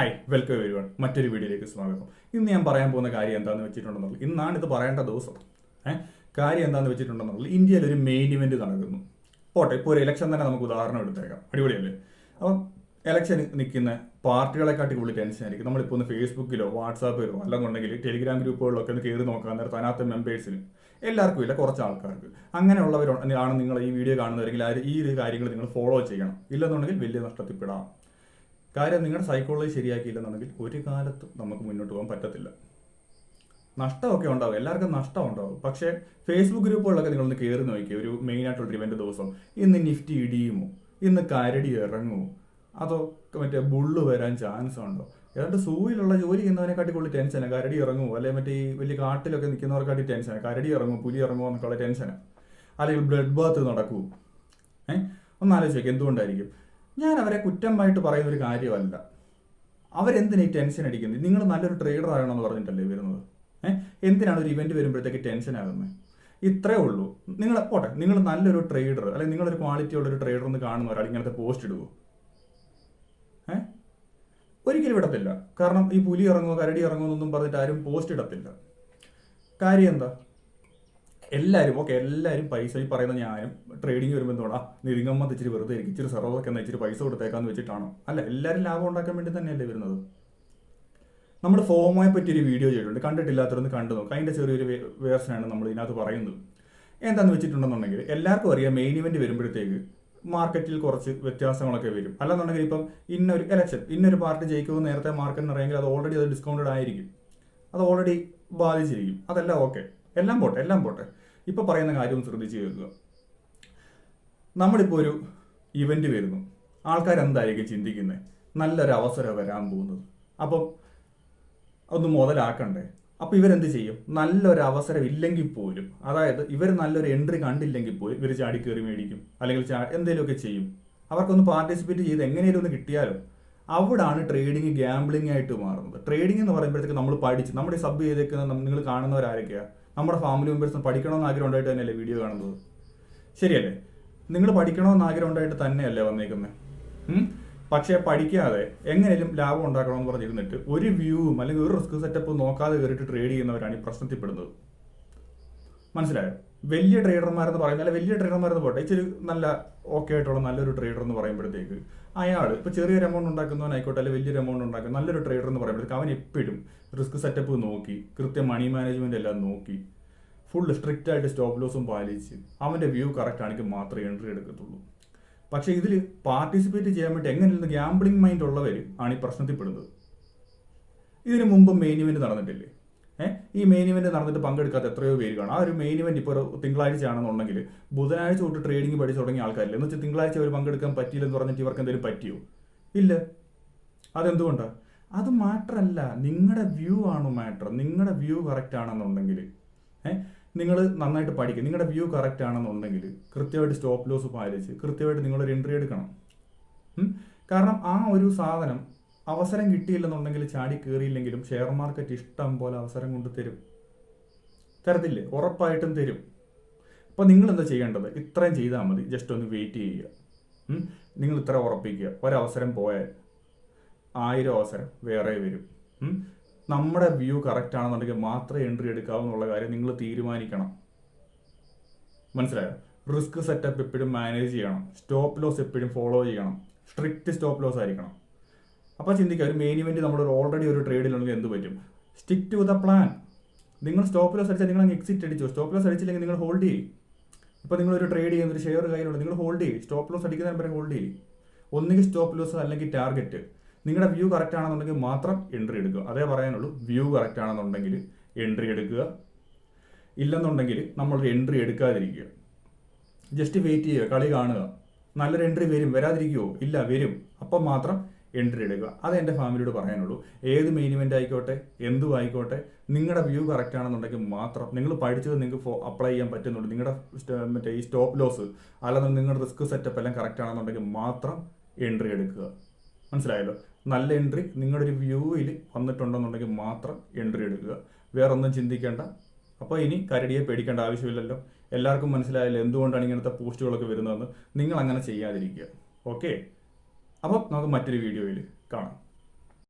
Hi welcome everyone മറ്റൊരു വീഡിയോയിലേക്ക് സ്വാഗതം. ഇന്ന് ഞാൻ പറയാൻ പോകുന്ന കാര്യം എന്താണെന്ന് വെച്ചിട്ടുണ്ടെന്നുള്ളത്, ഇന്നാണ് ഇത് പറയേണ്ട ദിവസം. കാര്യം എന്താണെന്ന് വെച്ചിട്ടുണ്ടെന്നുള്ളത്, ഇന്ത്യയിൽ ഒരു മെയിൻ ഇവന്റ് നടക്കുന്നു. പോട്ടെ, ഇപ്പോൾ ഒരു ഇലക്ഷൻ തന്നെ നമുക്ക് ഉദാഹരണം എടുത്തേക്കാം. അടിപൊളിയല്ലേ? അപ്പം ഇലക്ഷന് നിൽക്കുന്ന പാർട്ടികളെക്കാട്ടി കൂടുതൽ ടെൻഷൻ ആയിരിക്കും. നമ്മളിപ്പോൾ ഒന്ന് ഫേസ്ബുക്കിലോ വാട്സാപ്പിലോ അല്ലെന്നുണ്ടെങ്കിൽ ടെലിഗ്രാം ഗ്രൂപ്പുകളിലൊക്കെ ഒന്ന് കയറി നോക്കാൻ നേരത്തെ അതിനകത്ത് മെമ്പേഴ്സിന് എല്ലാവർക്കും ഇല്ല, കുറച്ച് ആൾക്കാർക്ക്. അങ്ങനെയുള്ളവരാണ് നിങ്ങൾ ഈ വീഡിയോ കാണുന്നവരെങ്കിൽ ഈ ഒരു കാര്യങ്ങൾ നിങ്ങൾ ഫോളോ ചെയ്യണം. ഇല്ലെന്നുണ്ടെങ്കിൽ വലിയ നഷ്ടത്തിൽപ്പെടാം. കാര്യം നിങ്ങളുടെ സൈക്കോളജി ശരിയാക്കിയില്ലെന്നുണ്ടെങ്കിൽ ഒരു കാലത്തും നമുക്ക് മുന്നോട്ട് പോകാൻ പറ്റത്തില്ല. നഷ്ടമൊക്കെ ഉണ്ടാവും, എല്ലാവർക്കും നഷ്ടം ഉണ്ടാവും. പക്ഷേ ഫേസ്ബുക്ക് ഗ്രൂപ്പുകളിലൊക്കെ നിങ്ങളൊന്ന് കയറി നോക്കിയോ, ഒരു മെയിനായിട്ടുള്ള ഇവന്റ് ദിവസം ഇന്ന് നിഫ്റ്റി ഇടിയുമോ, ഇന്ന് കരടി ഇറങ്ങുമോ, അതോ മറ്റേ ബുള്ള് വരാൻ ചാൻസ് ഉണ്ടോ? ഏതാണ്ട് സൂയിലുള്ള ജോലി ചെയ്യുന്നവനെക്കാട്ടി കൂടുതൽ ടെൻഷനാണ്. കരടി ഇറങ്ങുമോ, അല്ലെങ്കിൽ മറ്റേ ഈ വലിയ കാട്ടിലൊക്കെ നിൽക്കുന്നവർക്കാട്ടി ടെൻഷനാണ്. കരടി ഇറങ്ങുമോ, പുലി ഇറങ്ങുമോ എന്നൊക്കെയുള്ള ടെൻഷനാണ്. അല്ലെങ്കിൽ ബ്ലഡ് ബാത്ത് നടക്കുമോ? ഒന്ന് ആലോചിക്കുക, എന്തുകൊണ്ടായിരിക്കും? ഞാൻ അവരെ കുറ്റമായിട്ട് പറയുന്ന ഒരു കാര്യമല്ല. അവരെന്തിനാ ഈ ടെൻഷൻ അടിക്കുന്നത്? നിങ്ങൾ നല്ലൊരു ട്രേഡർ ആകണമെന്ന് പറഞ്ഞിട്ടല്ലേ വരുന്നത്? എന്തിനാണ് ഒരു ഇവന്റ് വരുമ്പോഴത്തേക്ക് ടെൻഷൻ ആകുന്നത്? ഇത്രേ ഉള്ളൂ. നിങ്ങൾ നല്ലൊരു ട്രേഡർ അല്ലെങ്കിൽ നിങ്ങളൊരു ക്വാളിറ്റി ഉള്ളൊരു ട്രേഡർ എന്ന് കാണുന്ന ഒരാൾ ഇങ്ങനത്തെ പോസ്റ്റ് ഇടുവോ? ഒരിക്കലും ഇടത്തില്ല. കാരണം ഈ പുലി ഇറങ്ങുമോ കരടി ഇറങ്ങുമോ എന്നൊന്നും പറഞ്ഞിട്ട് ആരും പോസ്റ്റ് ഇടത്തില്ല. കാര്യം എന്താ? എല്ലാവരും പൈസ, ഈ പറയുന്ന ഞാനും ട്രേഡിങ് വരുമ്പോൾ എന്തോടാ നിരിങ്ങമ്മത്ത് ഇച്ചിരി വെറുതെ ഇരിക്കും, ഇച്ചിരി സെർവറൊക്കെ എന്നാൽ ഇച്ചിരി പൈസ കൊടുത്തേക്കാന്ന് വെച്ചിട്ടാണോ? അല്ല, എല്ലാവരും ലാഭം ഉണ്ടാക്കാൻ വേണ്ടി തന്നെയല്ലേ വരുന്നത്. നമ്മൾ ഫോമോയെ പറ്റി ഒരു വീഡിയോ ചെയ്തിട്ടുണ്ട്, കണ്ടിട്ടില്ലാത്തവരൊന്ന് കണ്ടു നോക്കാം. അതിൻ്റെ ചെറിയൊരു വേർഷനാണ് നമ്മൾ ഇതിനകത്ത് പറയുന്നത്. എന്താണെന്ന് വെച്ചിട്ടുണ്ടെന്നുണ്ടെങ്കിൽ എല്ലാവർക്കും അറിയാം, മെയിൻ ഇവന്റ് വരുമ്പോഴത്തേക്ക് മാർക്കറ്റിൽ കുറച്ച് വ്യത്യാസങ്ങളൊക്കെ വരും. അല്ലെന്നുണ്ടെങ്കിൽ ഇപ്പം ഇന്നൊരു ഇലക്ഷൻ, ഇന്നൊരു പാർട്ടി ജയിക്കുമെന്ന് നേരത്തെ മാർക്കറ്റിന് അറിയെങ്കിൽ അത് ഓൾറെഡി ഡിസ്കൗണ്ടഡ് ആയിരിക്കും, അത് ഓൾറെഡി ബാധിച്ചിരിക്കും. അതെല്ലാം ഓക്കെ, എല്ലാം പോട്ടെ. ഇപ്പോൾ പറയുന്ന കാര്യം ശ്രദ്ധിച്ച് കേൾക്കുക. നമ്മളിപ്പോൾ ഒരു ഇവന്റ് വരുന്നു, ആൾക്കാരെന്തായിരിക്കും ചിന്തിക്കുന്നത്? നല്ലൊരു അവസരം വരാൻ പോകുന്നത്, അപ്പം ഒന്ന് മുതലാക്കണ്ടേ? അപ്പോൾ ഇവരെന്ത് ചെയ്യും? നല്ലൊരു അവസരം ഇല്ലെങ്കിൽ പോലും, അതായത് ഇവർ നല്ലൊരു എൻട്രി കണ്ടില്ലെങ്കിൽ പോലും ഇവർ ചാടിക്കയറി മേടിക്കും, അല്ലെങ്കിൽ എന്തെങ്കിലുമൊക്കെ ചെയ്യും. അവർക്കൊന്ന് പാർട്ടിസിപ്പേറ്റ് ചെയ്ത് എങ്ങനെയും ഒന്ന് കിട്ടിയാലോ. അവിടാണ് ട്രേഡിങ് ഗ്യാംബ്ലിംഗ് ആയിട്ട് മാറുന്നത്. ട്രേഡിംഗ് എന്ന് പറയുമ്പോഴത്തേക്ക് നമ്മൾ പഠിച്ച് നമ്മുടെ സബ് ചെയ്തേക്കുന്ന നിങ്ങൾ കാണുന്നവരാരൊക്കെയാണ്? നമ്മുടെ ഫാമിലി മെമ്പേഴ്സ് പഠിക്കണമെന്ന് ആഗ്രഹം ഉണ്ടായിട്ട് തന്നെയല്ലേ വീഡിയോ കാണുന്നത്? ശരിയല്ലേ? നിങ്ങൾ പഠിക്കണമെന്ന് ആഗ്രഹം ഉണ്ടായിട്ട് തന്നെയല്ലേ വന്നേക്കുന്നത്? പക്ഷേ പഠിക്കാതെ എങ്ങനെയും ലാഭം ഉണ്ടാക്കണമെന്ന് പറഞ്ഞിരുന്നിട്ട് ഒരു വ്യൂവും അല്ലെങ്കിൽ ഒരു റിസ്ക് സെറ്റപ്പ് നോക്കാതെ കയറിയിട്ട് ട്രേഡ് ചെയ്യുന്നവരാണ് ഈ പ്രശ്നത്തിൽപ്പെടുന്നത്. മനസ്സിലായോ? വലിയ ട്രേഡർമാരെന്ന് പറയുന്നത്, വലിയ ട്രേഡർമാരെന്ന് പോട്ടെ, ഇച്ചിരി നല്ല ഓക്കെ ആയിട്ടുള്ള നല്ലൊരു ട്രേഡർ എന്ന് പറയുമ്പോഴത്തേക്ക് അയാൾ ഇപ്പോൾ ചെറിയൊരു എമൗണ്ട് ഉണ്ടാക്കുന്നവനായിക്കോട്ടെ, അല്ലെങ്കിൽ വലിയൊരു എമൗണ്ട് ഉണ്ടാക്കുന്ന നല്ലൊരു ട്രേഡർ എന്ന് പറയുമ്പോഴത്തേക്ക് അവൻ എപ്പോഴും റിസ്ക് സെറ്റപ്പ് നോക്കി, കൃത്യം മണി മാനേജ്മെന്റ് എല്ലാം നോക്കി, ഫുൾ സ്ട്രിക്റ്റ് ആയിട്ട് സ്റ്റോപ്പ് ലോസും പാലിച്ച് അവൻ്റെ വ്യൂ കറക്റ്റ് ആണെങ്കിൽ മാത്രമേ എൻട്രി എടുക്കത്തുള്ളൂ. പക്ഷേ ഇതിൽ പാർട്ടിസിപ്പേറ്റ് ചെയ്യാൻ വേണ്ടി എങ്ങനെയുള്ള ഗ്യാംബ്ലിംഗ് മൈൻഡ് ഉള്ളവർ ആണ് ഈ പ്രശ്നത്തിൽപ്പെടുന്നത്. ഇതിനു മുമ്പ് മെയിൻ ഇവന്റ് നടന്നിട്ടില്ലേ? ഈ മെയിൻ ഇവന്റ് നടന്നിട്ട് പങ്കെടുക്കാത്ത എത്രയോ പേര് കാണും. ആ ഒരു മെയിൻ ഇവന്റ് ഇപ്പോൾ ഒരു തിങ്കളാഴ്ച ആണെന്നുണ്ടെങ്കിൽ ബുധനാഴ്ച തൊട്ട് ട്രേഡിംഗ് പഠിച്ചു തുടങ്ങിയ ആൾക്കാരില്ല. എന്ന് വെച്ചാൽ തിങ്കളാഴ്ച അവർ പങ്കെടുക്കാൻ പറ്റിയില്ലെന്ന് പറഞ്ഞിട്ട് ഇവർക്ക് എന്തെങ്കിലും പറ്റിയോ? ഇല്ല. അതെന്തുകൊണ്ടാണ്? അത് മാറ്ററല്ല, നിങ്ങളുടെ വ്യൂ ആണ് മാറ്റർ. നിങ്ങളുടെ വ്യൂ കറക്റ്റ് ആണെന്നുണ്ടെങ്കിൽ നിങ്ങൾ നന്നായിട്ട് പഠിക്കുക. നിങ്ങളുടെ വ്യൂ കറക്റ്റ് ആണെന്നുണ്ടെങ്കിൽ കൃത്യമായിട്ട് സ്റ്റോപ്പ് ലോസ് പാലിച്ച് കൃത്യമായിട്ട് നിങ്ങളൊരു എൻട്രി എടുക്കണം. കാരണം ആ ഒരു സാധനം അവസരം കിട്ടിയില്ലെന്നുണ്ടെങ്കിൽ ചാടി കയറിയില്ലെങ്കിലും ഷെയർ മാർക്കറ്റ് ഇഷ്ടം പോലെ അവസരം കൊണ്ട് തരത്തില്ലേ? ഉറപ്പായിട്ടും തരും. അപ്പോൾ നിങ്ങൾ എന്താ ചെയ്യേണ്ടത്? ഇത്രയും ചെയ്താൽ മതി. ജസ്റ്റ് ഒന്ന് വെയിറ്റ് ചെയ്യുക. നിങ്ങൾ ഇത്ര ഉറപ്പിക്കുക, ഒരവസരം പോയാൽ 1000 അവസരം വേറെ വരും. നമ്മുടെ വ്യൂ കറക്റ്റ് ആണെന്നുണ്ടെങ്കിൽ മാത്രമേ എൻട്രി എടുക്കാവൂ എന്നുള്ള കാര്യം നിങ്ങൾ തീരുമാനിക്കണം. മനസ്സിലായോ? റിസ്ക് സെറ്റപ്പ് എപ്പോഴും മാനേജ് ചെയ്യണം. സ്റ്റോപ്പ് ലോസ് എപ്പോഴും ഫോളോ ചെയ്യണം. സ്ട്രിക്റ്റ് സ്റ്റോപ്പ് ലോസ് ആയിരിക്കണം. അപ്പോൾ ചിന്തിക്കുക, ഒരു മെയിൻ ഇവന്റ് നമ്മൾ ഓൾറെഡി ഒരു ട്രേഡിലുണ്ടെങ്കിൽ എന്ത് പറ്റും? Stick to the plan. നിങ്ങൾ സ്റ്റോപ്പ് ലോസ് അടിച്ചാൽ നിങ്ങൾ എക്സിറ്റ് അടിച്ചോ. സ്റ്റോപ്പ് ലോസ് അടിച്ചില്ലെങ്കിൽ നിങ്ങൾ ഹോൾഡ് ചെയ്യും. ഇപ്പോൾ നിങ്ങളൊരു ട്രേഡ് ചെയ്യുന്ന ഒരു ഷെയർ കയ്യിലുണ്ട്, നിങ്ങൾ ഹോൾഡ് ചെയ്യും. സ്റ്റോപ്പ് ലോസ് അടിക്കുന്നതിന് വരെ ഹോൾഡ് ചെയ്യും. ഒന്നുകിൽ സ്റ്റോപ്പ് ലോസ് അല്ലെങ്കിൽ ടാർഗറ്റ്. നിങ്ങളുടെ വ്യൂ കറക്റ്റ് ആണെന്നുണ്ടെങ്കിൽ മാത്രം എൻട്രി എടുക്കുക. അതേ പറയാനുള്ളൂ. വ്യൂ കറക്റ്റ് ആണെന്നുണ്ടെങ്കിൽ എൻട്രി എടുക്കുക. ഇല്ലെന്നുണ്ടെങ്കിൽ നമ്മളൊരു എൻട്രി എടുക്കാതിരിക്കുക. ജസ്റ്റ് വെയിറ്റ് ചെയ്യുക, കളി കാണുക. നല്ലൊരു എൻട്രി വരും, വരാതിരിക്കുമോ? ഇല്ല, വരും. അപ്പം മാത്രം എൻട്രി എടുക്കുക. അത് എൻ്റെ ഫാമിലിയോട് പറയാനുള്ളൂ. ഏത് മെയിൻ ഇവന്റ് ആയിക്കോട്ടെ, എന്തും ആയിക്കോട്ടെ, നിങ്ങളുടെ വ്യൂ കറക്റ്റ് ആണെന്നുണ്ടെങ്കിൽ മാത്രം, നിങ്ങൾ പഠിച്ചത് നിങ്ങൾക്ക് അപ്ലൈ ചെയ്യാൻ പറ്റുന്നുണ്ട്, നിങ്ങളുടെ ഈ സ്റ്റോപ്പ് ലോസ് അല്ലാതെ നിങ്ങളുടെ റിസ്ക് സെറ്റപ്പ് എല്ലാം കറക്റ്റ് ആണെന്നുണ്ടെങ്കിൽ മാത്രം എൻട്രി എടുക്കുക. മനസ്സിലായല്ലോ? നല്ല എൻട്രി നിങ്ങളുടെ ഒരു വ്യൂവിൽ വന്നിട്ടുണ്ടെന്നുണ്ടെങ്കിൽ മാത്രം എൻട്രി എടുക്കുക. വേറെ ഒന്നും ചിന്തിക്കേണ്ട. അപ്പോൾ ഇനി കരടിയെ പേടിക്കേണ്ട ആവശ്യമില്ലല്ലോ. എല്ലാവർക്കും മനസ്സിലായല്ലോ എന്തുകൊണ്ടാണ് ഇങ്ങനത്തെ പോസ്റ്റുകളൊക്കെ വരുന്നതെന്ന്. നിങ്ങൾ അങ്ങനെ ചെയ്യാതിരിക്കുക. ഓക്കെ? അപ്പം നമുക്ക് മറ്റൊരു വീഡിയോയിൽ കാണാം.